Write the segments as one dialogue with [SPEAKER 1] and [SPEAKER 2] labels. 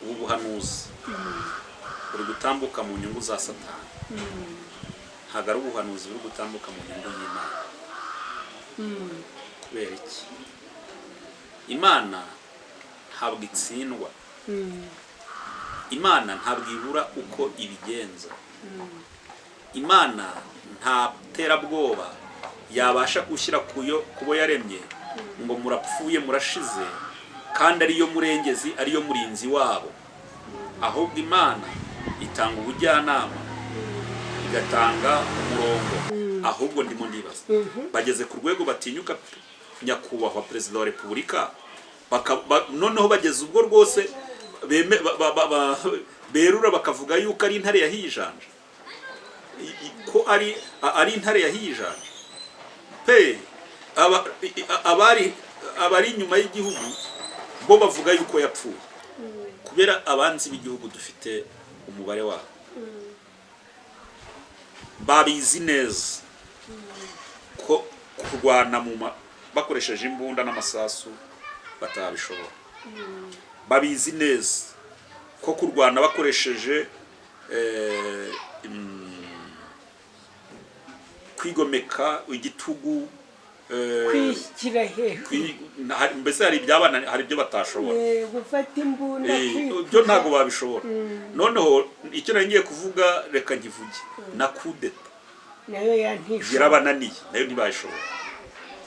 [SPEAKER 1] ubu buhanuzi buri gutambuka mu nyungu za Satani, ntabwo ari ubuhanuzi buri gutambuka mu nyungu y'Imana. Kubera iki? Imana ntabwo itsindwa, Imana ntabwo ibura uko ibigenza, Imana nta terabwoba yabasha gushyira kubo yaremye ngo murapfuye murashize kandi ariyo murengezi ariyo murinzi wabo. Ahubwo Imana itanga ubujyanama, igatanga umurongo. Ahubwo ndimo ndibaza, bageze ku rwego batinyuka nyakubahwa Perezida wa Repubulika, noneho bageze ubwo rwose berura bakavuga yuko ari intare yahijanja, ko ari intare yahijanja pe. Abari inyuma y'igihugu bo bavuga yuko yapfuye, kubera abanzi b'igihugu dufite umubare wabo, babizi neza ko kurwana bakoresheje imbunda n'amasasu batabishobora. Babizi neza ko kurwana bakoresheje kwigomeka igitugu,
[SPEAKER 2] kwishyira hejuru,
[SPEAKER 1] mbese hari ibyo batashobora
[SPEAKER 2] gufata imbunda,
[SPEAKER 1] ibyo ntabwo babishobora. Noneho icyo ngiye kuvuga reka nkivuge, na kudeta
[SPEAKER 2] nayo yantishije,
[SPEAKER 1] yarabananiye nayo ntibashobora.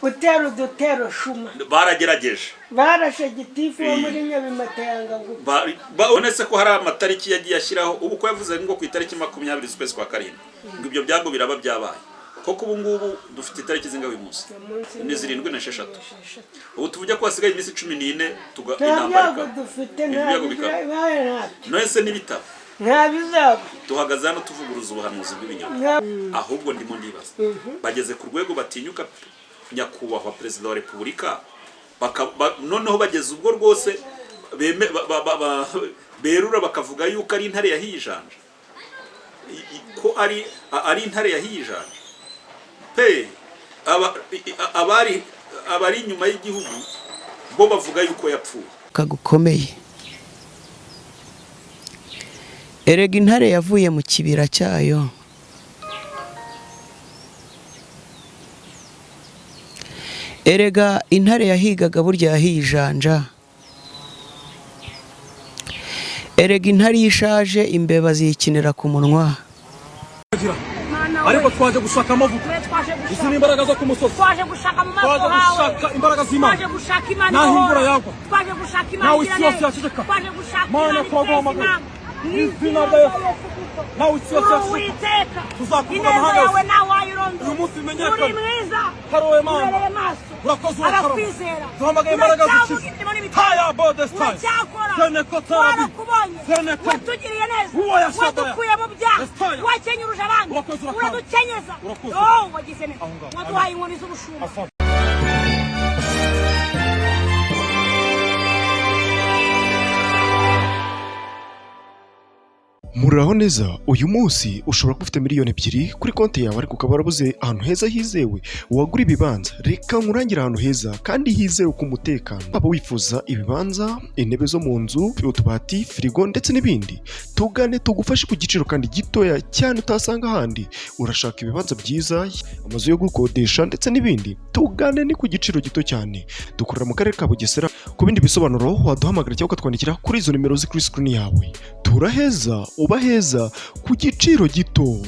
[SPEAKER 2] gutera udutero shuma
[SPEAKER 1] baragerageje,
[SPEAKER 2] barashe gitifu wo muri Nyabimata yanga gupfa.
[SPEAKER 1] Babonetse ko hari amatariki yagiye ashyiraho, ubu ko yavuze ngo ku itariki 20 z'ukwezi kwa karindwi ngo ibyo byago biraba byabaye. Koko ubu ngubu dufite itariki zingahe uyu munsi? Ni 7 na 6. Ubu tuvuge ko hasigaye iminsi 14
[SPEAKER 2] intambara dufite
[SPEAKER 1] nose n'ibitabo
[SPEAKER 2] ntabizaba.
[SPEAKER 1] Tuhagaze hano tuvuguruza ubuhanuzi bw'ibinyoma. Ahubwo ndimo ndibaza, bageze ku rwego batinyuka nyakubahwa Perezida wa Repubulika, noneho bageze ubwo rwose berura bakavuga yuko ari intare yahijanja, ko ari intare yahijanja pe. Abari inyuma y'igihugu bo bavuga yuko yapfuye.
[SPEAKER 3] Kagukomeye, erega intare yavuye mu kibira cyayo, erega intare yahigaga burya yahijanja, erega intare ishaje imbeba ziyikinira ku munwa.
[SPEAKER 4] Ariko twaje gushaka amavuta, izi ni imbaraga zo ku musozi,
[SPEAKER 5] twaje gushaka mu maso hawe,
[SPEAKER 4] twaje gushaka imbaraga z'Imana,
[SPEAKER 5] twaje gushaka Imana,
[SPEAKER 4] naho imvura yagwa,
[SPEAKER 5] twaje gushaka Imana,
[SPEAKER 4] nawe isi yose yaceceka,
[SPEAKER 5] twaje gushaka
[SPEAKER 4] Mana twaguhamagara izina rya Yesu, nawe isi yose yaceceka, tuzakuvuga amahanga yose. Uyu munsi bimenyekane hari wowe Mana, urakoze urakarama, duhamagaye imbaraga zikiza. Haya bodestayi seneko tarabi seneko
[SPEAKER 5] watugiriye neza,
[SPEAKER 4] uwo yashadaya
[SPEAKER 5] wadukuye mu byaha, wakenyuruje abandi, uradukenyeza, wagize neza, waduhaye inkoni z'ubushumba.
[SPEAKER 6] Muraho neza, uyu munsi ushobora kuba ufite miliyoni 2 kuri konti yawe ariko ukaba warabuze ahantu heza hizewe wagura ibibanza. Reka nkurangira ahantu heza kandi hizewe ku mutekano. Waba wifuza ibibanza, intebe zo mu nzu, utubati, firigo ndetse n'ibindi, tugane tugufashe ku giciro kandi gitoya cyane utasanga ahandi. Urashaka ibibanza byiza, amazu yo gukodesha ndetse n'ibindi, tugane ni ku giciro gito cyane. Dukorera mu karere ka Bugesera. Ku bindi bisobanuro waduhamagara cyangwa ukatwandikira kuri izo nimero ziri kuri screen yawe. Turaheza uba heza ku giciro gito.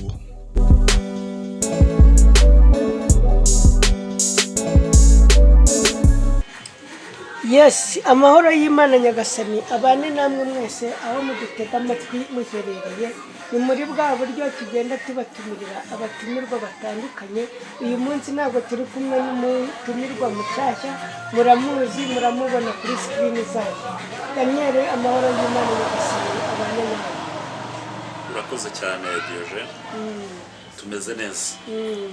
[SPEAKER 2] Yes, amahoro y'Imana Nyagasani abane namwe mwese aho mudutega amatwi muherereye. Ni muri bwa buryo tugenda tubatumirira abatumirwa batandukanye. Uyu munsi ntabwo turi kumwe n'umutumirwa mushyashya, muramuzi muramubona kuri screen zayo. Daniel, amahoro y'Imana Nyagasani abane namwe.
[SPEAKER 1] Urakoze cyane Dioje. Tumeze neza,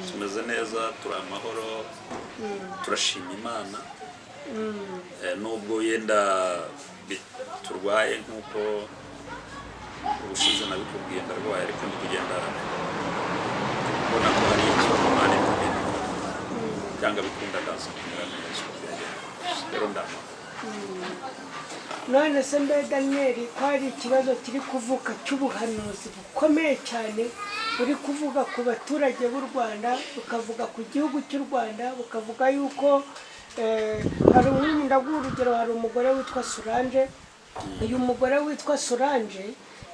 [SPEAKER 1] tumeze neza, turi amahoro, turashima Imana. Nubwo yenda turwaye nk'uko ubushize nabikubwiye ndarwaye, ariko ndi kugenda mbona ko hari ikibazo Imana iri kugenda cyangwa bikunda ndaza kumera neza. Rero ndama
[SPEAKER 2] none se mbe Daniyeli ko hari ikibazo kiri kuvuka cy'ubuhanuzi bukomeye cyane buri kuvuga ku baturage b'u Rwanda, bukavuga ku gihugu cy'u Rwanda, bukavuga yuko hari ndaguha urugero, hari umugore witwa Solange. Uyu mugore witwa Solange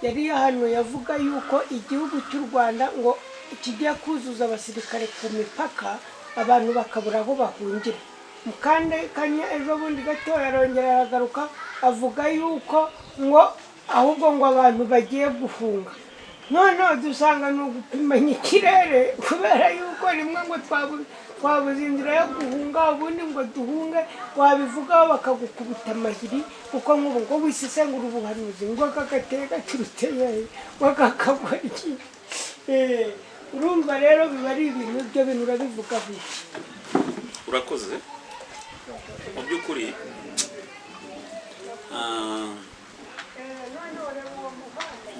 [SPEAKER 2] yari yahanuye avuga yuko igihugu cy'u Rwanda ngo kigiye kuzuza abasirikare ku mipaka, abantu bakabura aho bahungira. Mukande kanya ejo bundi gato yarongera aragaruka avuga yuko ngo ahubwo ngo abantu bagiye gufunga. None dusanga ni ugupimanya ikirere, kubera yuko rimwe ngo twabuze inzira yo guhunga, ubundi ngo duhunge wabivugaho bakagukubita amahiri, kuko nk'ubu ngo wisesengura ubuhanuzi ngo kagateye gaturuteye ngo kakagwa iki. Urumva rero biba ari ibintu, ibyo bintu urabivugaho iki?
[SPEAKER 1] urakoze. Mu by'ukuri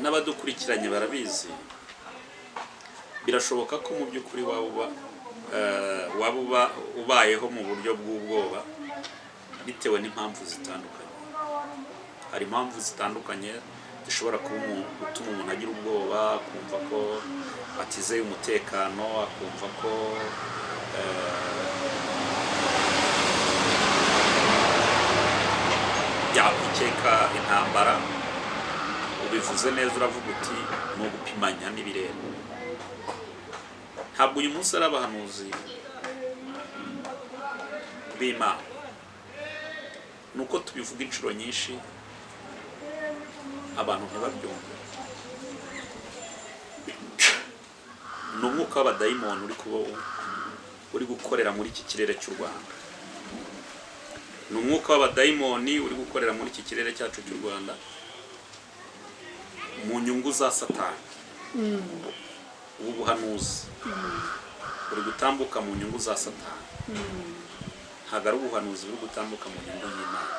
[SPEAKER 1] n'abadukurikiranye barabizi, birashoboka ko mu by'ukuri waba ubayeho mu buryo bw'ubwoba bitewe n'impamvu zitandukanye. Hari impamvu zitandukanye zishobora gutuma umuntu agira ubwoba, akumva ko atizeye umutekano, akumva ko yakwikeka intambara. Ubivuze neza, uravuga uti ni ugupimanya n'ibirere. Ntabwo uyu munsi ari abahanuzi b'Imana, nuko tubivuga inshuro nyinshi abantu ntibabyumve. Ni umwuka w'abadayimoni uri gukorera muri iki kirere cy'u Rwanda. Ni umwuka w'abadayimoni uri gukorera muri iki kirere cyacu cy'u Rwanda mu nyungu za Satani. Ubu buhanuzi buri gutambuka mu nyungu za Satani, ntabwo ari ubuhanuzi buri gutambuka mu nyungu y'Imana.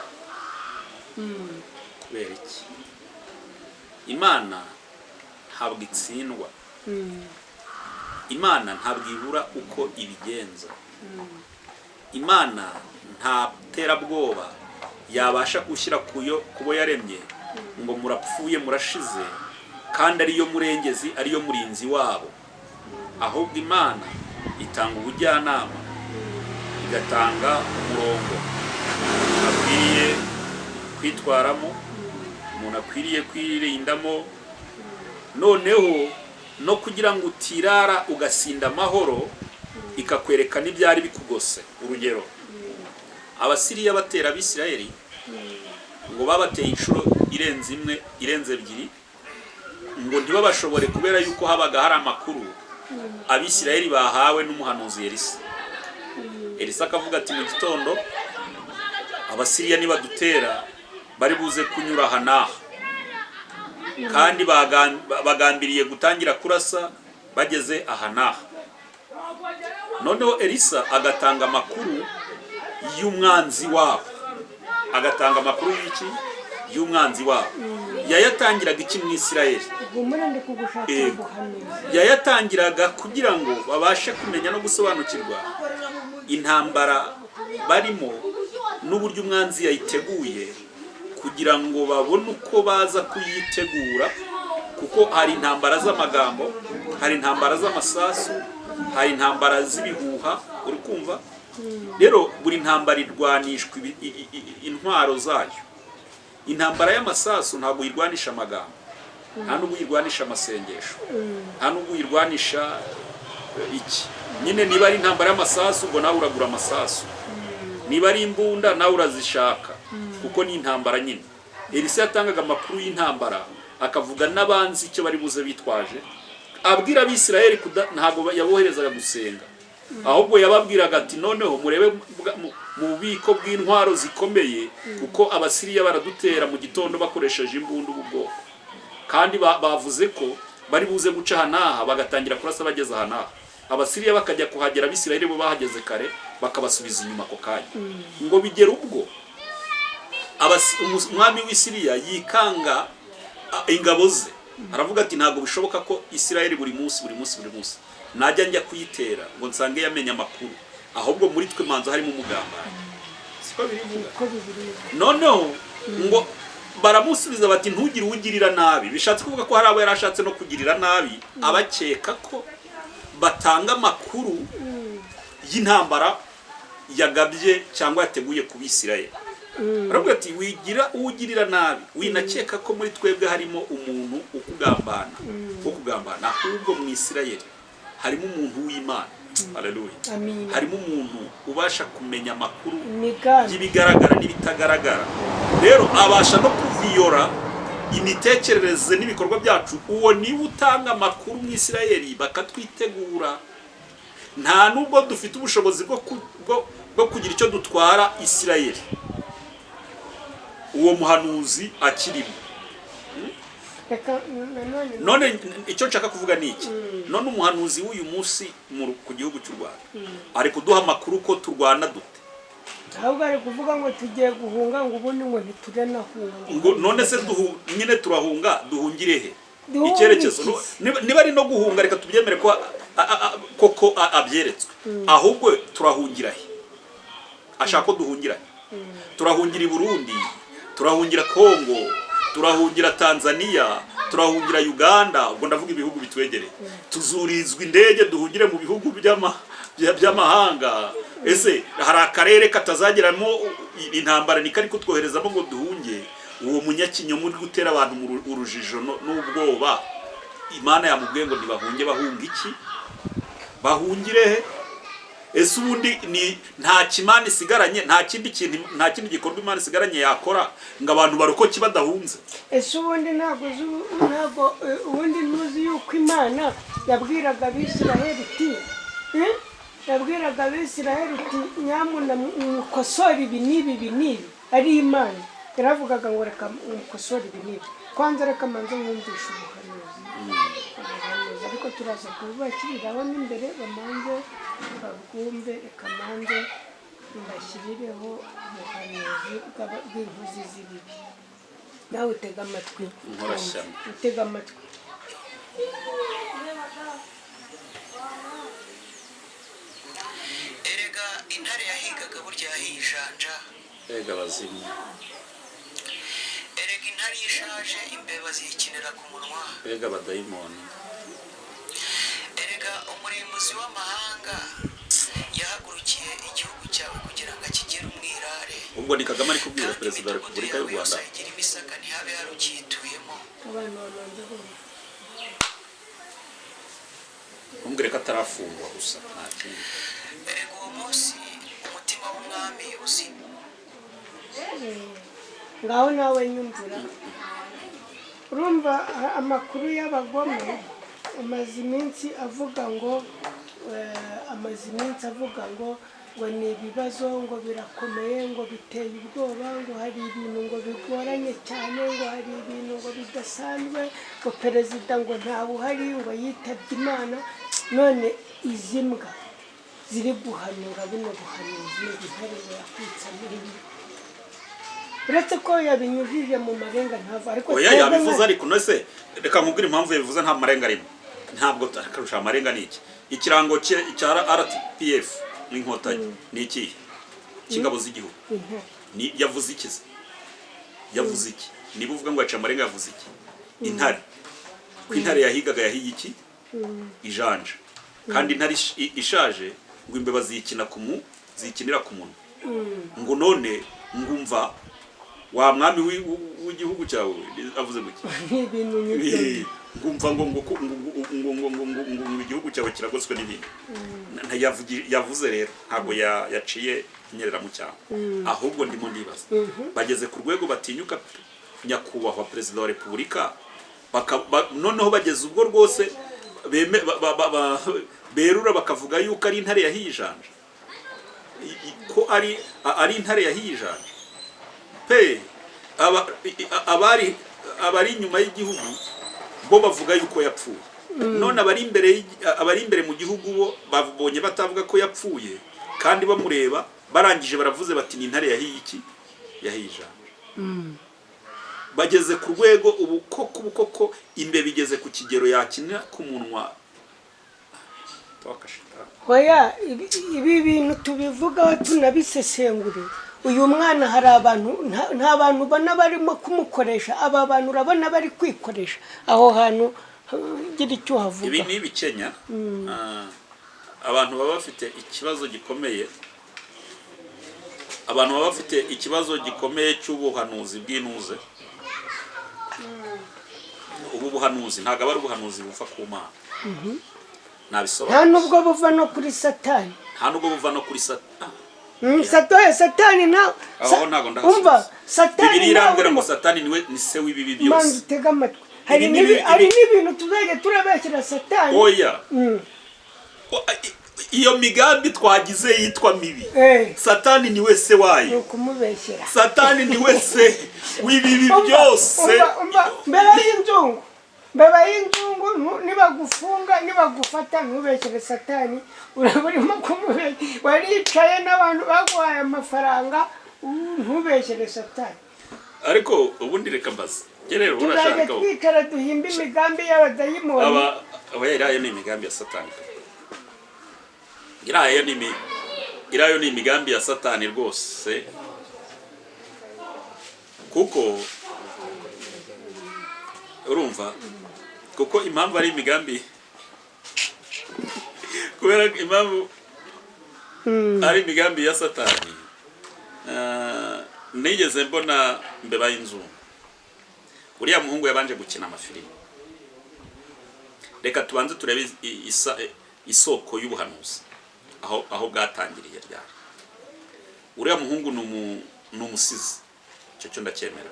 [SPEAKER 1] Kubera iki? Imana ntabwo itsindwa, Imana ntabwo ibura uko ibigenza. Imana nta terabwoba yabasha gushyira kubo yaremye ngo murapfuye murashize kandi ariyo murengezi, ariyo murinzi wabo. Ahubwo Imana itanga ubujyanama, igatanga umurongo akwiriye kwitwaramo, umuntu akwiriye kwirindamo, noneho no kugira ngo utirara ugasinda amahoro, ikakwereka n'ibyari bikugose. Urugero, Abasiriya batera Abisirayeli ngo babateye inshuro irenze imwe, irenze ebyiri, ngo ntibabashobore kubera yuko habaga hari amakuru Abisirayeli bahawe n'umuhanuzi Elisa. Elisa akavuga ati mu gitondo Abasiriya nibadutera bari buze kunyura aha n'aha, kandi bagambiriye gutangira kurasa bageze aha n'aha. Noneho Elisa agatanga amakuru y'umwanzi wabo, agatanga amakuru y'iki? Y'umwanzi wabo. Yayatangiraga iki mu Isirayeli? Yayatangiraga kugira ngo babashe kumenya no gusobanukirwa intambara barimo n'uburyo umwanzi yayiteguye, kugira ngo babone uko baza kuyitegura, kuko hari intambara z'amagambo, hari intambara z'amasasu, hari intambara z'ibihuha. Uri kumva? Rero buri ntambara irwanishwa intwaro zayo. Intambara y'amasasu ntabwo yirwanisha amagambo, nta nubwo yirwanisha amasengesho, nta nubwo yirwanisha iki. Nyine niba ari intambara y'amasasu, ubwo nawe uragura amasasu. Niba ari imbunda, nawe urazishaka, kuko ni intambara nyine. Elisa yatangaga amakuru y'intambara, akavuga n'abanzi icyo bari buze bitwaje. Abwira Abisirayeli ntabwo yaboherezaga gusenga, ahubwo yababwiraga ati noneho murebe mu bubiko bw'intwaro zikomeye, kuko Abasiriya baradutera mu gitondo bakoresheje imbunda ubu bwoko, kandi bavuze ko bari buze guca aha n'aha, bagatangira kurasa bageze aha n'aha. Abasiriya bakajya kuhagera, Abisirayeli bo bahageze kare bakabasubiza inyuma ako kanya. Ngo bigera ubwo umwami w'Isiriya yikanga ingabo ze, aravuga ati ntabwo bishoboka ko Isirayeli buri munsi najya njya kuyitera ngo nsange yamenye amakuru, ahubwo muri twe manzo harimo umugambanyi. Siko birivuga. Noneho ngo baramusubiza bati ntugire uwugirira nabi. Bishatse kuvuga ko hari abo yarashatse no kugirira nabi abakeka ko batanga amakuru y'intambara yagabye cyangwa yateguye ku Bisirayeli. Baravuga ati wigira uwugirira nabi, winakeka ko muri twebwe harimo umuntu ukugambana ahubwo mu Isirayeli harimo umuntu w'Imana. Haleluya. Harimo umuntu ubasha kumenya amakuru y'ibigaragara n'ibitagaragara. Rero abasha no kuviyora imitekerereze n'ibikorwa byacu. Uwo ni utanga amakuru mu Isirayeli bakatwitegura. Nta nubwo dufite ubushobozi bwo kugira icyo dutwara Isirayeli. Uwo muhanuzi akirimo. None icyo nshaka kuvuga ni iki? None umuhanuzi w'uyu munsi ku gihugu cy'u Rwanda ari kuduha amakuru ko turwana dute?
[SPEAKER 2] Ahubwo ari kuvuga ngo tugiye guhunga ngo ubundi ngo ntiturenahunga.
[SPEAKER 1] Ngo none se nyine turahunga duhungire he? Icyerekezo niba ari no guhunga reka tubyemere ko koko abyeretswe. Ahubwo turahungira he? Ashaka ko duhungira he? Turahungira i Burundi, turahungira Kongo, turahungira Tanzania, turahungira Uganda, ubwo ndavuga ibihugu bitwegereye. Tuzurizwa indege duhungire mu bihugu by'amahanga. Ese hari akarere katazageramo intambara ni kari kutwoherezamo ngo duhunge? Uwo munyakinyoma uri gutera abantu mu urujijo n'ubwoba, Imana yamubwiye ngo ntibahunge. Bahunga iki? Bahungire he? Ese ubundi ni nta kimana isigaranye, nta kindi gikorwa Imana isigaranye yakora ngo abantu barokoke badahunze?
[SPEAKER 2] Ese ubundi ntabwo ubundi ntuzi yuko Imana yabwiraga Abisiraheli iti nyamuna mukosora ibi n'ibi ari Imana. Yaravugaga ngo reka mukosora ibi n'ibi. Kwanza reka manze mwumvishe ubuhanuzi. Ariko turaza kubakiriraho n'imbere bamanze babwumve. Reka manze mbashyirireho ubuhanuzi bw'inkozi z'ibibi. Nawe utega amatwi. Utega amatwi.
[SPEAKER 3] Erega intare yahigaga burya yahijanja.
[SPEAKER 1] Erega bazimu.
[SPEAKER 3] Erega intare ishaje imbeba ziyikinira ku munwa.
[SPEAKER 1] Erega badayimoni.
[SPEAKER 3] Erega umurimbuzi w'amahanga yahagurukiye igihugu cyawe kugira ngo akigere umwirare.
[SPEAKER 1] Ubwo ni Kagame ari kubwira Perezida wa Repubulika y'u Rwanda.
[SPEAKER 3] Igira imisaka ntihabe hari ukiyituyemo.
[SPEAKER 1] Umbwire ko atarafungwa gusa nta kindi.
[SPEAKER 3] Erega uwo munsi umutima w'umwami uzima.
[SPEAKER 2] Ngaho nawe nyumvira. Urumva amakuru y'abagome amaze iminsi avuga ngo ngo ni ibibazo ngo birakomeye ngo biteye ubwoba ngo hari ibintu ngo bigoranye cyane ngo hari ibintu ngo bidasanzwe ngo perezida ngo ntawe uhari ngo yitabye Imana. None izi mbwa ziri guhanura buno buhanuzi n'intare yakwitsa muri ibi. Uretse ko yabinyujije mu marenga ntava ariko
[SPEAKER 1] yabivuze ariko nose reka nkubwire impamvu yabivuze nta marenga arimo. Ntabwo akarusha amarenga niki? Ikirango cya RPF n'inkotanyi ni iki? Kingabo z'igihugu. Ni yavuze ikize? Yavuze iki? Niba uvuga ngo aca amarenga yavuze iki? Intare. Ko intare yahigaga yahiye iki? Ijanja. Kandi intare ishaje ngo imbeba zikinira ku munwa. Ngo none ngumva wa mwami w'igihugu cyawe avuze guki?
[SPEAKER 2] Ibintu nyinshi.
[SPEAKER 1] Ngumva ngo igihugu cyawe kiragoswe n'ibindi. Yavuze rero ntabwo yaciye inyerera mu cyangwa. Ahubwo ndimo ndibaza. Bageze ku rwego batinyuka nyakubahwa Perezida wa Repubulika. Noneho bageze ubwo rwose berura bakavuga yuko ari intare yahijanje. Ko ari intare yahijanje. Abari inyuma y'igihugu bo bavuga yuko yapfuye. None abari imbere mu gihugu bo babonye batavuga ko yapfuye kandi bamureba barangije baravuze bati ni intare yahiye iki? Yahijanje. Bageze ku rwego ubu koko imbere bigeze ku kigero yakinira ku munwa.
[SPEAKER 2] Hoya ibi bintu tubivugaho tunabisesengure. uyu mwana hari abantu nta bantu ubona barimo kumukoresha, aba bantu urabona bari kwikoresha aho hantu. Gira icyo havuga.
[SPEAKER 1] Ibi ni ibikenya. Abantu baba bafite ikibazo gikomeye, abantu baba bafite ikibazo gikomeye cy'ubuhanuzi bw'inuze. Ubu buhanuzi ntabwo ari ubuhanuzi buva ku Mana.
[SPEAKER 2] Nta nubwo buva no kuri Satani.
[SPEAKER 1] Nta nubwo buva no kuri Satani.
[SPEAKER 2] Satani na
[SPEAKER 1] aho ntago ndasubiza.
[SPEAKER 2] Umva Satani
[SPEAKER 1] Bibiliya irambwira ngo Satani ni se w'ibibi byose.
[SPEAKER 2] Manzi tega amatwi. Hari n'ibintu tuzajya turabeshyira Satani.
[SPEAKER 1] Oya. Iyo migambi twagize yitwa mibi. Satani ni we se wayo.
[SPEAKER 2] Ukumubeshyera.
[SPEAKER 1] Satani ni we se w'ibibi byose.
[SPEAKER 2] Mbeba y'inzungu nibagufunga nibagufata ntubeshyere Satani, uraburimo kumubeshyera. Waricaye n'abantu baguhaye amafaranga, ntubeshyere Satani.
[SPEAKER 1] Ariko ubundi reka mbaza. Gerero urashaka
[SPEAKER 2] ko twikara duhimba imigambi y'abadayimoni.
[SPEAKER 1] Irayo ni imigambi ya Satani. Irayo ni imigambi ya Satani rwose. Kuko urumva kuko impamvu ari imigambi kubera impamvu ari imigambi ya Satani. Nigeze mbona mbeba y'inzungu. Uriya muhungu yabanje gukina amafilimi. Reka tubanze turebe isoko y'ubuhanuzi aho bwatangiriye ryari. Uriya muhungu ni umusizi, cyo ndacyemera.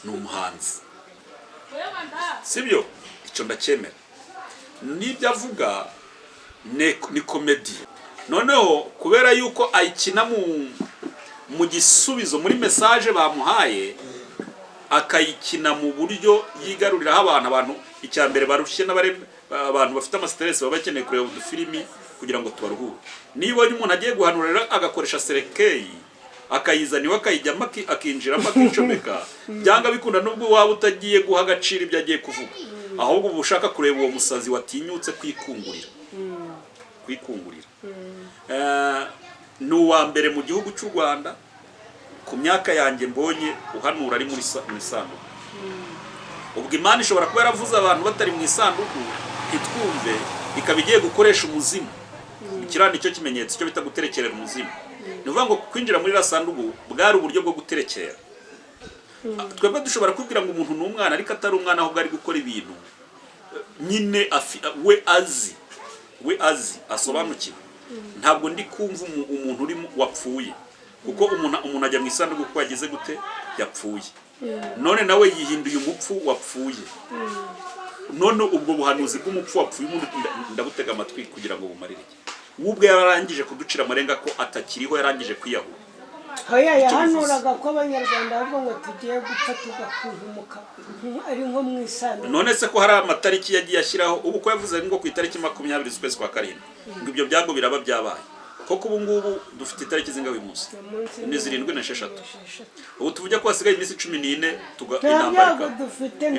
[SPEAKER 1] Ni umuhanzi, sibyo? Icyo ndacyemera. Nibyo avuga ni komedi. Noneho kubera yuko ayikina mu gisubizo muri message bamuhaye, akayikina mu buryo yigaruriraho abantu icyambere barushye abantu bafite ama stress baba bakeneye kureba udufilimi kugira ngo tubaruhure. Niba umuntu agiye guhanurira agakoresha serekeyi akayizaniwe akayijyamo akinjiramo akicomeka, byanga bikunda nubwo waba utagiye guha agaciro ibyo agiye kuvuga, ahubwo uba ushaka kureba uwo musazi watinyutse kwikungurira. Ni uwa mbere mu gihugu cy'u Rwanda ku myaka yanjye mbonye uhanura ari muri sanduku. Ubwo Imana ishobora kuba yaravuze abantu batari mu isanduku itwumve, ikaba igiye gukoresha umuzimu. Ikirani cyo kimenyetso cyo bita guterekerera umuzimu. Nivuga ngo kwinjira muri la sanduku bwari uburyo bwo guterekera. Twebwe dushobora kubwira ngo umuntu n'umwana ariko atari umwana ahubwo ari gukora ibintu nyine we azi asobanukiwe. Ntabwo ndi kumva umuntu uri wapfuye, kuko umuntu ajya mu isanduku kuko yagize gute yapfuye. None nawe yihinduye umupfu wapfuye. None ubwo buhanuzi bw'umupfu wapfuye ndabutega amatwi kugira ngo bumarire iki? Ubwo yararangije kuducira amarenga ko atakiriho, yarangije kwiyahura.
[SPEAKER 2] Hoya yahanuraga ko abanyarwanda ahubwo ngo tugiye gupfa tugakuhumuka ari nko mu isanduku.
[SPEAKER 1] None se ko hari amatariki yagiye ashyiraho, ubu ko yavuze ngo ku itariki 20 z'ukwezi kwa karindwi ngo ibyo byago biraba byabaye. Koko ubu ngubu dufite itariki zingahe uyu munsi? Ni 7 na 6. Ubu tuvuge ko hasigaye iminsi 14
[SPEAKER 2] intambara dufite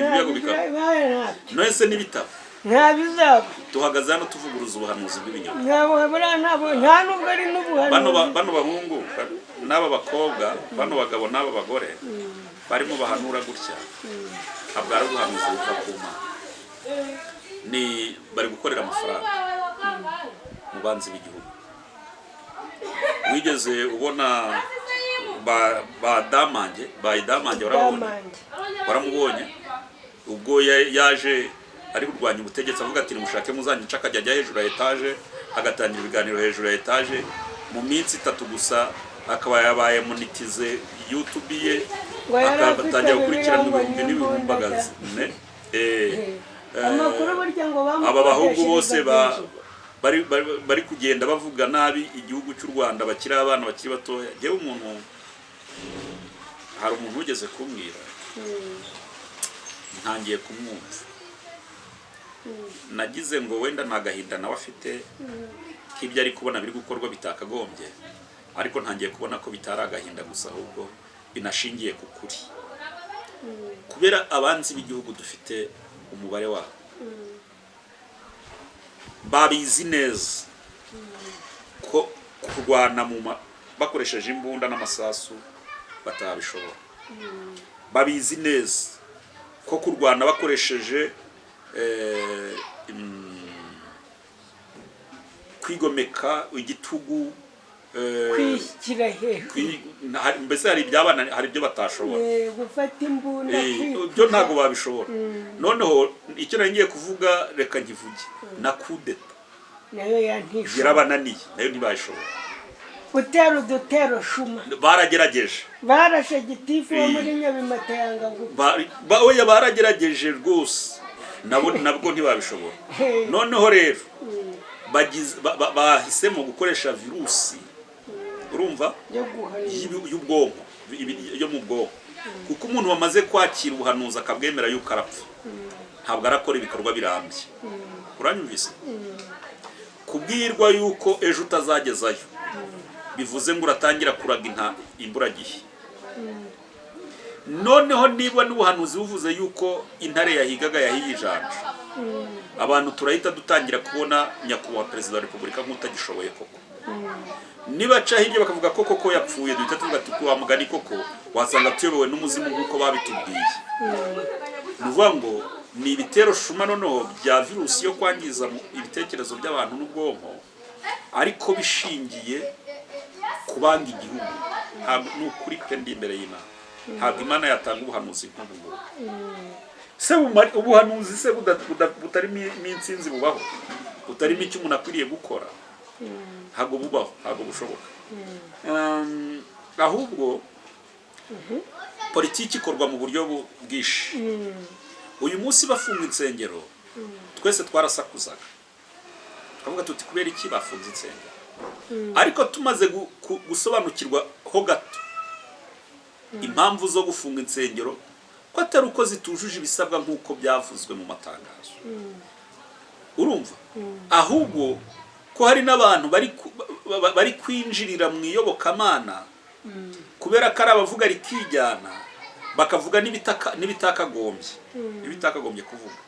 [SPEAKER 1] none se n'ibitabo
[SPEAKER 2] ntabizaba
[SPEAKER 1] tuhagaze hano tuvuguruza ubuhanuzi bw'ibinyoma.
[SPEAKER 2] Nta nubwo ari n'ubuhanuzi.
[SPEAKER 1] Bano bahungu n'aba bakobwa, bano bagabo n'aba bagore barimo bahanura gutya, ntabwo ari ubuhanuzi buva ku Mana. Ni bari gukorera amafaranga mu banzi b'igihugu. Wigeze ubona Idamange waramubonye ubwo yaje ari kurwanya ubutegetsi avuga ati nimushake muzanyica, akajya ajya hejuru ya etaje agatangira ibiganiro hejuru ya etaje. Mu minsi 3 gusa akaba yabaye monetize YouTube ye, akabatangira gukurikirana ibihumbi n'ibihumbagazi. Aba bahungu bose bari kugenda bavuga nabi igihugu cy'u Rwanda, bakiri abana bakiri batoya. Yewe hari umuntu ugeze kumbwira, ntangiye kumwumva, nagize ngo wenda nagahinda nawe afite k'ibyo ari kubona biri gukorwa bitakagombye, ariko ntangiye kubona ko bitari agahinda gusa ahubwo binashingiye ku kuri. Kubera abanzi b'igihugu dufite umubare wabo babizi neza ko kurwana bakoresheje imbunda n'amasasu batabishobora. Babizi neza ko kurwana bakoresheje kwigomeka igitugu,
[SPEAKER 2] kwishyira hejuru,
[SPEAKER 1] mbese hari ibyo batashobora,
[SPEAKER 2] gufata imbunda,
[SPEAKER 1] ibyo ntabwo babishobora. Noneho icyo ngiye kuvuga reka nkivuge, na kudeta
[SPEAKER 2] nayo yantisha,
[SPEAKER 1] yarabananiye, nayo ntibayishobora.
[SPEAKER 2] gutera udutero shuma
[SPEAKER 1] baragerageje,
[SPEAKER 2] barashe gitifu wo muri Nyabimata yanga gupfa,
[SPEAKER 1] oya baragerageje rwose, nabwo ntibabishobora. Noneho rero bahisemo gukoresha virusi, urumva, y'ubwonko, yo mu bwonko, kuko umuntu wamaze kwakira ubuhanuzi akabwemera yuko arapfa, ntabwo arakora ibikorwa birambye. Uranyumvise? Kubwirwa yuko ejo utazagezayo bivuze ngo uratangira kuraga imburagihe. Noneho niba n'ubuhanuzi buvuze yuko intare yahigaga yahiyijanja, abantu turahita dutangira kubona nyakubahwa perezida wa repubulika nk'utagishoboye koko. Niba aca hirya bakavuga ko koko yapfuye, duhita tuvuga tuko wa mugani koko wasanga tuyobowe n'umuzimu nk'uko babitubwiye. Ni ukuvuga ngo ni ibitero shuma noneho bya virusi yo kwangiza ibitekerezo by'abantu n'ubwonko, ariko bishingiye kubanga igihugu. Ni ukuri pe ndi imbere y'Imana, ntabwo Imana yatanga ubuhanuzi nk'ubu ngubu. Se ubuhanuzi se butarimo insinzi bubaho, butarimo icyo umuntu akwiriye gukora, ntabwo bubaho, ntabwo bushoboka. Ahubwo politiki ikorwa mu buryo bwinshi. Uyu munsi bafunga insengero, twese twarasakuzaga twavuga tuti kubera iki bafunze insengero, ariko tumaze gusobanukirwa ho gato impamvu zo gufunga insengero, ko atari uko zitujuje ibisabwa nk'uko byavuzwe mu matangazo, urumva, ahubwo ko hari n'abantu bari kwinjirira mu iyobokamana kubera ko ari abavuga rikijyana, bakavuga n'ibitakagombye kuvuga.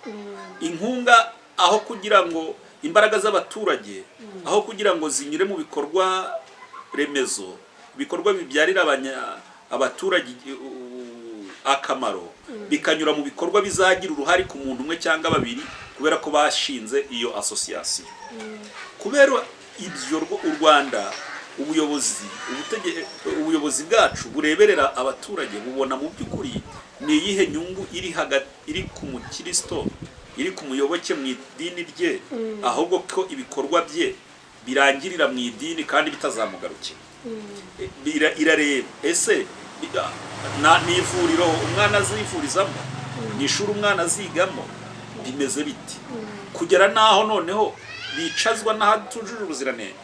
[SPEAKER 1] Inkunga aho kugira ngo imbaraga z'abaturage, aho kugira ngo zinyure mu bikorwa remezo, ibikorwa bibyarira abaturage akamaro, bikanyura mu bikorwa bizagira uruhare ku muntu umwe cyangwa babiri, kubera ko bashinze iyo association. Kubera ibyo u Rwanda, ubuyobozi bwacu bureberera abaturage, bubona mu by'ukuri ni iyihe nyungu iri ku mukristo, iri ku muyoboke mu idini rye, ahubwo ko ibikorwa bye birangirira mu idini kandi bitazamugarukira. Irareba ese ni ivuriro umwana azivurizamo, ni ishuri umwana azigamo, bimeze biti, kugera naho noneho bicazwa n'ahatujuje ubuziranenge,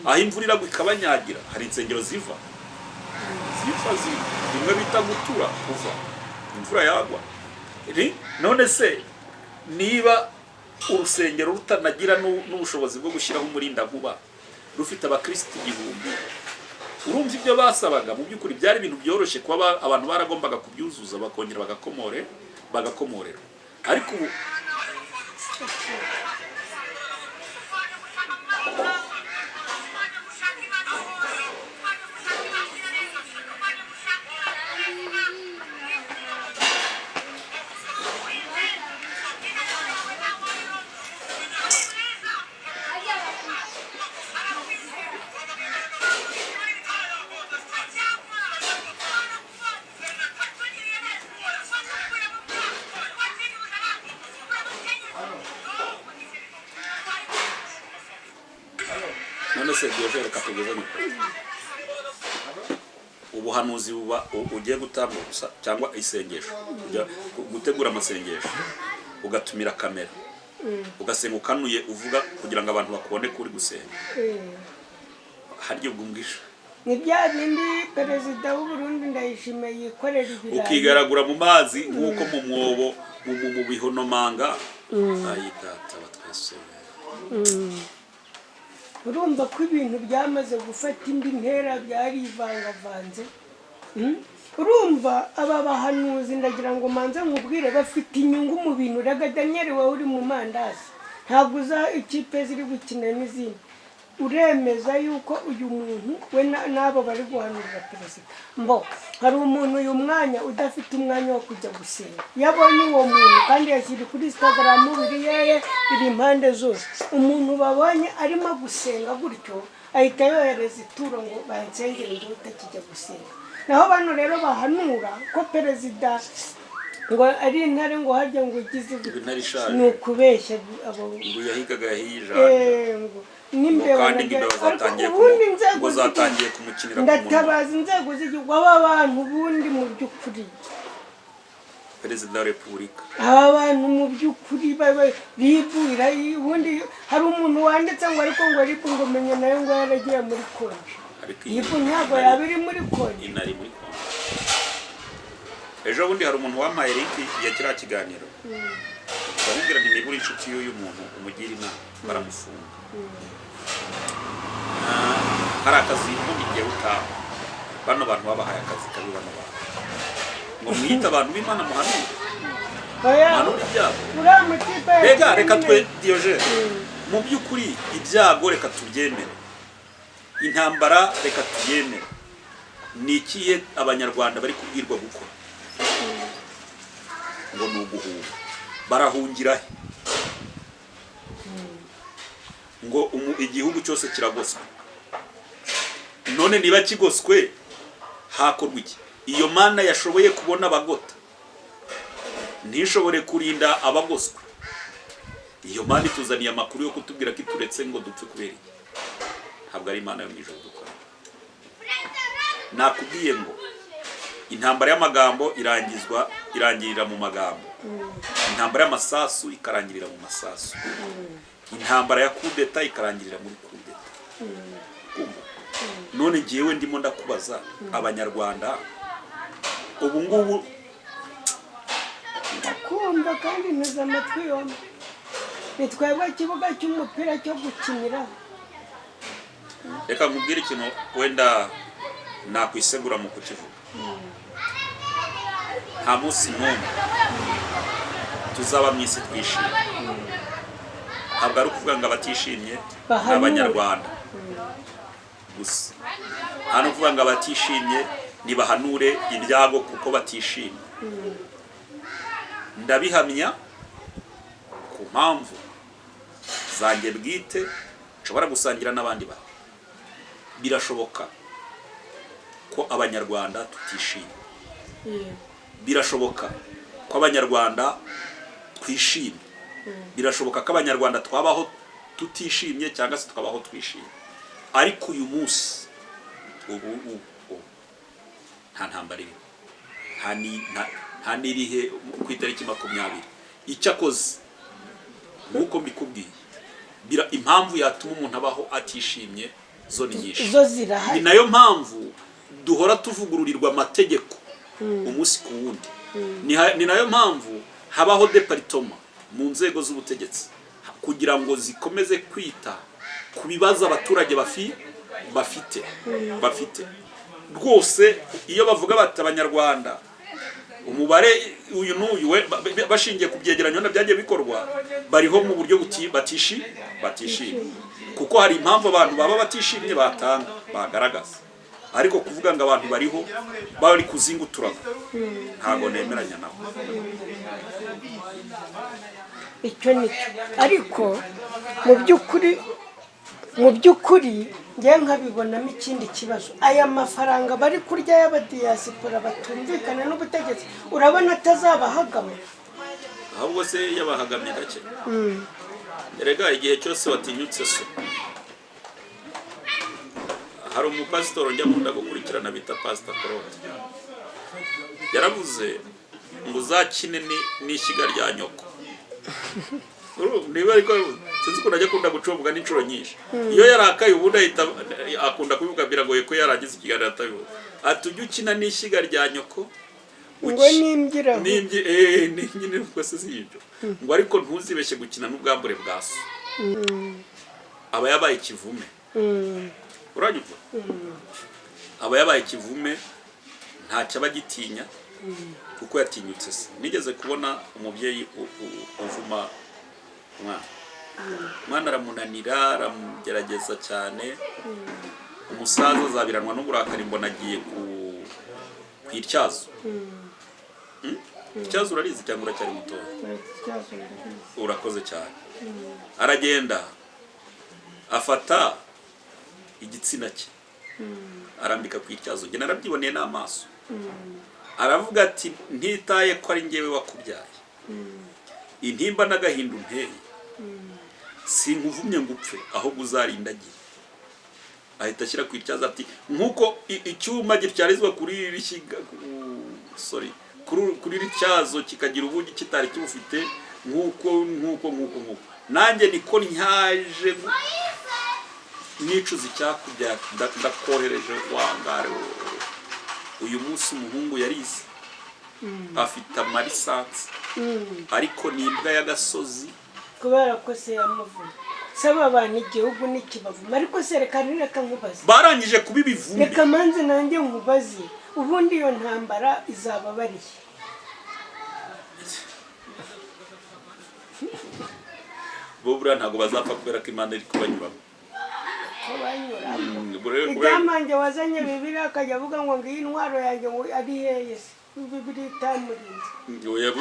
[SPEAKER 1] aho imvura iragwa ikabanyagira. Hari insengero ziva bimwe bita gutura, kuva imvura yagwa. None se niba urusengero rutanagira n'ubushobozi bwo gushyiraho umurindankuba, rufite abakristo 1000, urumva ibyo basabaga mu by'ukuri byari ibintu byoroshye kuba abantu baragombaga kubyuzuza, bakongera bagakomorera. Ariko ubu se byovere katugeza niko ubuhanuzi buba ugiye gutambuka cyangwa isengesho, gutegura amasengesho, ugatumira kamera, ugasenga ukanuye uvuga kugira ngo abantu bakubone kuri gusenga. Haryo bwumvisha
[SPEAKER 2] ni bya bindi perezida w'u Burundi Ndayishimiye yikorera ibirayi,
[SPEAKER 1] ukigaragura mu mazi nk'uko mu mwobo mu bihonomanga. Ayitata batwese.
[SPEAKER 2] Urumva ko ibintu byamaze gufata indi ntera, byari ivangavanze. Urumva aba bahanuzi ndagira ngo manza nkubwire bafite inyungu mu bintu. Raga Daniel wawe uri mu mandazi, ntabwo uza ikipe ziri gukina n'izindi. uremeza yuko uyu muntu we n'abo bari guhanurira perezida mbo hari umuntu uyu mwanya udafite umwanya wo kujya gusenga yabonye uwo muntu kandi yashyira kuri Instagram biri yeye iri impande zose umuntu babonye arimo gusenga gutyo ahita yohereza ituro ngo bansengere ngo utakijya gusenga naho bano rero bahanura ko perezida ngo ari intare ngo harya ngo ugize ni ukubeshya abo
[SPEAKER 1] ngo yahigaga yahije
[SPEAKER 2] n'imbeba
[SPEAKER 1] ngo zatangiye kumukinira ku munwa
[SPEAKER 2] ndatabaza inzego z'igihugu aba bantu bundi mu by'ukuri
[SPEAKER 1] perezida wa repubulika
[SPEAKER 2] aba bantu mu by'ukuri biburira ubundi hari umuntu wanditse ngo ariko ngo ariko ngo menye nayo ngo yaragiye muri konji yifu ntabwo yaba iri muri konji
[SPEAKER 1] inari muri konji ejo bundi hari umuntu wampaye linki ya kiriya kiganiro baramubwira nti nibura inshuti y'uyu muntu umugira inama baramufunga hari akazi ubundi igihe utaha bano bantu babahaye akazi kabi bano bantu ngo mwite abantu b'Imana muhanure ibyago reka twe Diogene mu by'ukuri ibyago reka tubyemere intambara reka tubyemere ni ikihe abanyarwanda bari kubwirwa gukora ngo ni uguhunga barahungira he ngo igihugu cyose kiragoswe none niba kigoswe hakorwa iki iyo Mana yashoboye kubona abagota ntishobore kurinda abagoswe iyo Mana ituzaniye amakuru yo kutubwira ko ituretse ngo dupfe kubera iki ntabwo ari Imana yo mu ijuru dukora nakubwiye ngo intambara y'amagambo irangirira mu magambo intambara y'amasasu ikarangirira mu masasu intambara ya kudeta ikarangirira muri kudeta none ngiyewe ndimo ndakubaza abanyarwanda ubu ngubu
[SPEAKER 2] ndakumva kandi neza amatwi yombi nitwebwe ikibuga cy'umupira cyo gukinira
[SPEAKER 1] reka nkubwire ikintu wenda nakwisegura mu kukivuga nta munsi n'umwe tuzaba mu isi twishimye ntabwo ari ukuvuga ngo abatishimye ni abanyarwanda gusa nta no kuvuga ngo abatishimye nibahanure ibyago kuko batishimye ndabihamya ku mpamvu zanjye bwite nshobora gusangira n'abandi bantu birashoboka ko abanyarwanda tutishimye birashoboka ko abanyarwanda twishimye birashoboka ko abanyarwanda twabaho tutishimye cyangwa se tukabaho twishimye ariko uyu munsi ubu nta ntambara iriho nta n'irihe ku itariki 20 icyakoze nk'uko mbikubwiye impamvu yatuma umuntu abaho atishimye zo ni nyinshi ni nayo mpamvu duhora tuvugururirwa amategeko umunsi ku wundi ni nayo mpamvu habaho department mu nzego z'ubutegetsi kugira ngo zikomeze kwita ku bibazo abaturage bafite rwose iyo bavuga bati abanyarwanda umubare uyu n'uyu bashingiye ku byegeranyo byagiye bikorwa bariho mu buryo batishimye kuko hari impamvu abantu baba batishimye batanga bagaragaza ariko kuvuga ngo abantu bariho bari kuzinguturana ntabwo nemeranya nabo
[SPEAKER 2] icyo nicyo ariko mu by'ukuri ngewe nkabibonamo ikindi kibazo aya mafaranga bari kurya y'abadiyasipora batumvikana n'ubutegetsi urabona atazabahagama
[SPEAKER 1] ahubwo se yabahagamye gake erega igihe cyose watinyutse so hari umupasitoro njya nkunda gukurikirana bita Pastor Claude yaravuze ngo uzakine n'ishyiga rya nyoko niba ariko sinzi ko najya kunda gucombwa n'inshuro nyinshi iyo yarakaye ubundi ahita akunda kubivuga biragoye ko yarangiza ikiganiro atabivuga atujya ukina n'ishyiga rya nyoko
[SPEAKER 2] ngo nimbyira
[SPEAKER 1] nyine rwose si ibyo ngo ariko ntuzibeshye gukina n'ubwambure bwa so aba yabaye ikivume uranyumva aba yabaye ikivume ntacyo aba agitinya kuko yatinyutse se nigeze kubona umubyeyi uvuma umwana umwana aramunanira aramugerageza cyane umusaza azabiranwa n'uburakari mbona agiye ku ityazo. Ityazo urarizi cyangwa uracyari mutoya? Urakoze cyane. Aragenda afata igitsina cye arambika ku ityazo, njye narabyiboneye n'amaso. Aravuga ati ntitaye ko ari njyewe wakubyaye, intimba n'agahinda unteye sinkuvumye ngo upfe ahubwo uzarindagira. Ahita ashyira ku ityazo ati nkuko icyuma gityarizwa kuri rishiga kuri rityazo kikagira ubugi kitari kibufite nkuko nanjye niko ntyaje nicuza icyakubyaye ndakohereje wangare. Uyu munsi umuhungu yarize afite amarisansi ariko ni imbwa y'agasozi
[SPEAKER 2] kubera ko se yamuvuye. Saba abantu igihugu n'ikibavuma ariko se reka nkubaze
[SPEAKER 1] barangije kuba ibivumbi.
[SPEAKER 2] Reka manze nanjye nkubaze ubundi iyo ntambara izaba bariye
[SPEAKER 1] bo buriya ntabwo bazapfa kubera ko Imana iri kubanyuramo.
[SPEAKER 2] Ibyamanje wazanye Bibiliya akajya avuga ngo ngiyi intwaro yanjye ari heye se Bibiliya itamurinze.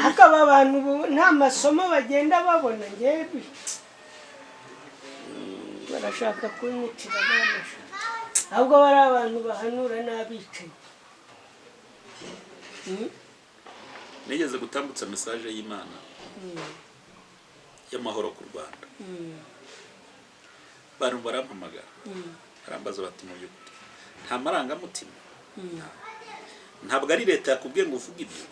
[SPEAKER 2] Hakaba abantu nta masomo bagenda babona ngewe barashaka kunyicira n'amashaka ahubwo bari abantu bahanura n'abicanyi.
[SPEAKER 1] Nigeze gutambutsa message y'Imana y'amahoro ku Rwanda. Abantu barampamagara barambaza bati mu by'ukuri nta marangamutima, ntabwo ari leta yakubwiye ngo uvuge ibyo.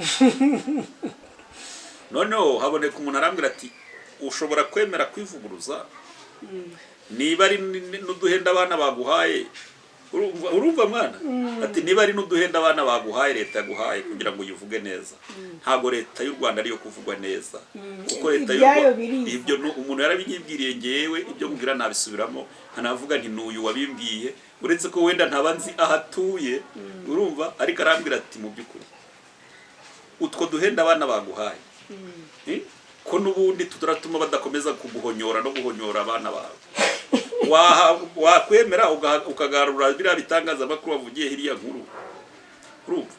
[SPEAKER 1] Noneho haboneka umuntu arambwira ati ushobora kwemera kwivuguruza niba ari n'uduhenda abana baguhaye. Urumva mwana ati niba ari n'uduhenda abana baguhaye leta yaguhaye kugira ngo uyivuge neza, ntago leta y'u Rwanda ariyo kuvugwa neza kuko leta ibyo umuntu yarabinyibwiriye ngewe ibyo mbwira nabisubiramo hanavuga nti n'uyu wabimbwiye uretse ko wenda ntabanzi ahatuye. Urumva ariko arambwira ati mu by'ukuri utwo duhenda abana baguhaye ko n'ubundi turatuma badakomeza kuguhonyora no guhonyora abana bawe. Wakwemera ukagarura biriya bitangaza makuru wavugiye hiriya nkuru. Urumva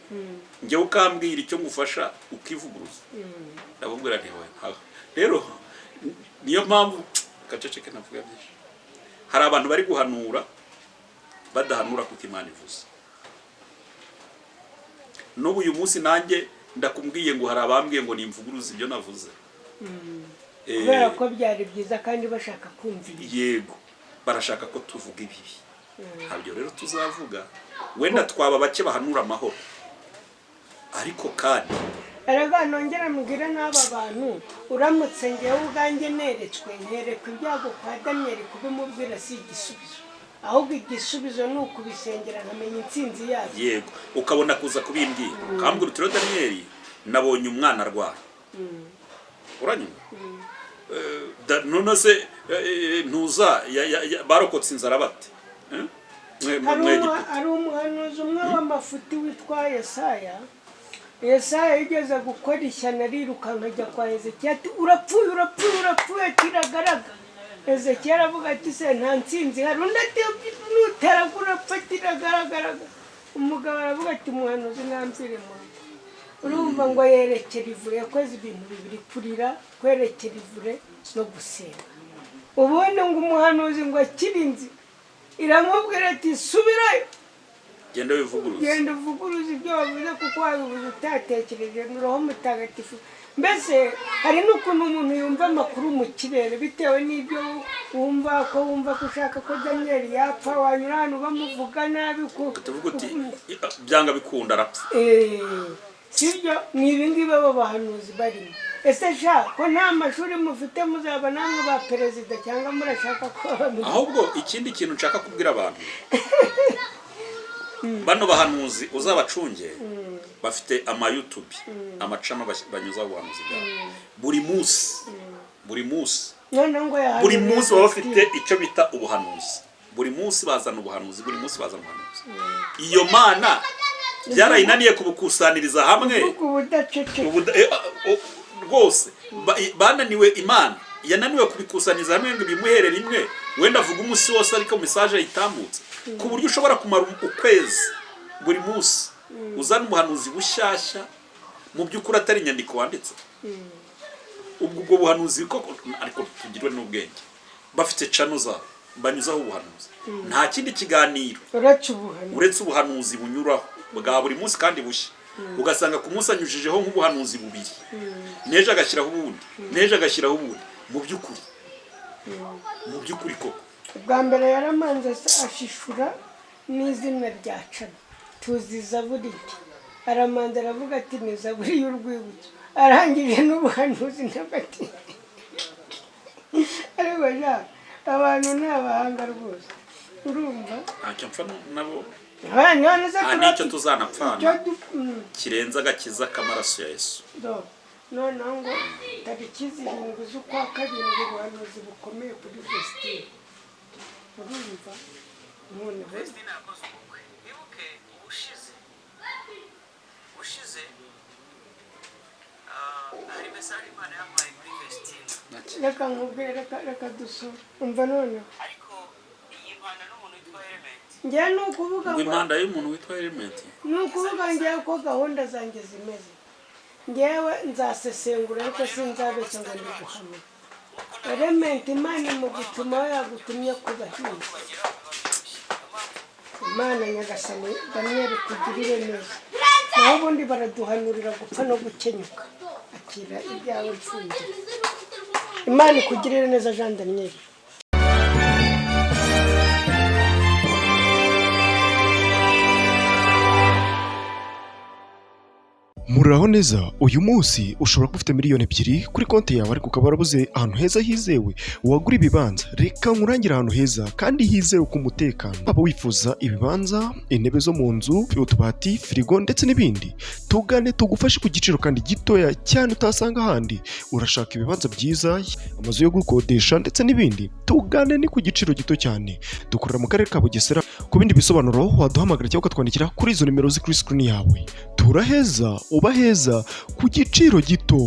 [SPEAKER 1] njye ukambwira icyo ngufasha ukivuguruza ndabubwira nti we rero niyo mpamvu kaceceke navuga byinshi. Hari abantu bari guhanura badahanura kuko Imana ivuze. N'ubu uyu munsi nanjye ndakumbwiye ngo hari abambwiye ngo nimvuguruze ibyo navuze
[SPEAKER 2] kubera ko byari byiza kandi bashaka kumvira.
[SPEAKER 1] Yego barashaka ko tuvuga ibibi. Ntabyo rero tuzavuga wenda twaba bake bahanura amahoro ariko kandi
[SPEAKER 2] erega nongera mubwira n'aba bantu uramutse ngewe ubwanjye neretswe nkerekwa ibyago kwa Daniyeli kubimubwira si igisubizo ahubwo igisubizo ni ukubisengera nkamenya intsinzi yabyo.
[SPEAKER 1] Yego ukabona kuza kubimbwira ukambwira utiro Daniyeli nabonye umwana arwara. Uranyuma none se ntuza barokotse inzara bate?
[SPEAKER 2] Hari umuhanuzi umwe w'amafuti witwa Yesaya. Yesaya yigeze gukora ishyano arirukanka ajya kwa Hezekiya ati urapfuye kiragaraga. Hezekiya aravuga ati se nta ntsinzi hari. Undi ati nuteraga urapfa kiragaragaraga. Umugabo aravuga ati umuhanuzi ntampfire mu rugo. Urumva ngo yerekera ivure yakoze ibintu bibiri kurira kwerekera ivure no gusenga. Ubundi ngo umuhanuzi ngo akirinzi iramubwira ati subirayo
[SPEAKER 1] genda uvuguruza
[SPEAKER 2] ibyo wavuze kuko wabivuze utatekereje Roho Mutagatifu. Mbese hari n'ukuntu umuntu yumva amakuru mu kirere bitewe n'ibyo wumva ko ushaka ko Daniyeli yapfa wanyura hano bamuvuga nabi
[SPEAKER 1] tuvuga uti byanga bikunda arapfa.
[SPEAKER 2] Sibyo ni ibingibi abo bahanuzi barimo. Ese ko nta mashuri mufite muzaba namwe ba perezida cyangwa murashaka ko
[SPEAKER 1] ahubwo ikindi kintu nshaka kubwira abantu bano bahanuzi uzabacunge bafite ama YouTube amacana banyuza ubuhanuzi bwabo buri munsi baba bafite icyo bita ubuhanuzi. Buri munsi bazana ubuhanuzi iyo Mana byarayinaniye kubukusaniriza hamwe rwose bananiwe Imana yananiwe kubikusanyiriza hamwe ngo bimuhere rimwe wenda avuga umunsi wose ariko message yitambutse ku buryo ushobora kumara ukwezi buri munsi uzana umuhanuzi bushyashya mu by'ukuri atari inyandiko wanditse. Ubwo buhanuzi koko ariko tugirwe n'ubwenge bafite channel za banyuzaho ubuhanuzi nta kindi kiganiro uretse ubuhanuzi bunyuraho bwa buri munsi kandi bushya ugasanga ku munsi anyujijeho nk'ubuhanuzi bubiri neje agashyiraho ubundi neje agashyiraho ubundi mu by'ukuri koko
[SPEAKER 2] bwa mbere yaramanze ashishura n'izina rya Cana tuziza buri aramanza aravuga ati ni zaburi y'urwibutso arangije n'ubuhanuzi n'abati ariko ja abantu n'abahanga rwose urumva
[SPEAKER 1] ntacyo mpfa nabo
[SPEAKER 2] none se
[SPEAKER 1] nicyo tuzanapfana kirenza agakiza k'amaraso ya Yesu.
[SPEAKER 2] Noneho ngo tariki 7 z'ukwa karindwi ubuhanuzi bukomeye kuri Vestine urumva none
[SPEAKER 3] Vestine yakoze ubukwe wibuke ushize hari message Imana yampaye kuri Vestine
[SPEAKER 2] reka nkubwire reka dusoma umva noneho
[SPEAKER 3] ariko iyi mpanda n'umuntu witwa Element
[SPEAKER 2] njye ni ukuvuga
[SPEAKER 1] ngo impanda y'umuntu witwa Element
[SPEAKER 2] ni ukuvuga njyewe ko gahunda zanjye zimeze njyewe nzasesengura ariko sinzabeshya ngo ndi guhamya Element Imana mu gutuma yagutumye ku bahinzi Imana nyagasani Daniel kugirire neza naho ubundi baraduhanurira gupfa no gukenyuka akira ibyawe mfunze Imana ikugirire neza Jean Daniel.
[SPEAKER 6] Muraho neza, uyu munsi ushobora kuba ufite miliyoni 2 kuri konti yawe ariko ukaba warabuze ahantu heza hizewe wagura ibibanza. Reka nkurangira ahantu heza kandi hizewe ku mutekano. Aba wifuza ibibanza, intebe zo mu nzu, utubati, firigo ndetse n'ibindi, tugane tugufashe ku giciro kandi gitoya cyane utasanga ahandi. Urashaka ibibanza byiza, amazu yo gukodesha ndetse n'ibindi, tugane ni ku giciro gito cyane. Dukorera mu karere ka Bugesera. Ku bindi bisobanuro waduhamagara cyangwa ukatwandikira kuri izo nimero ziri kuri screen yawe. Turaheza uba heza ku giciro gito.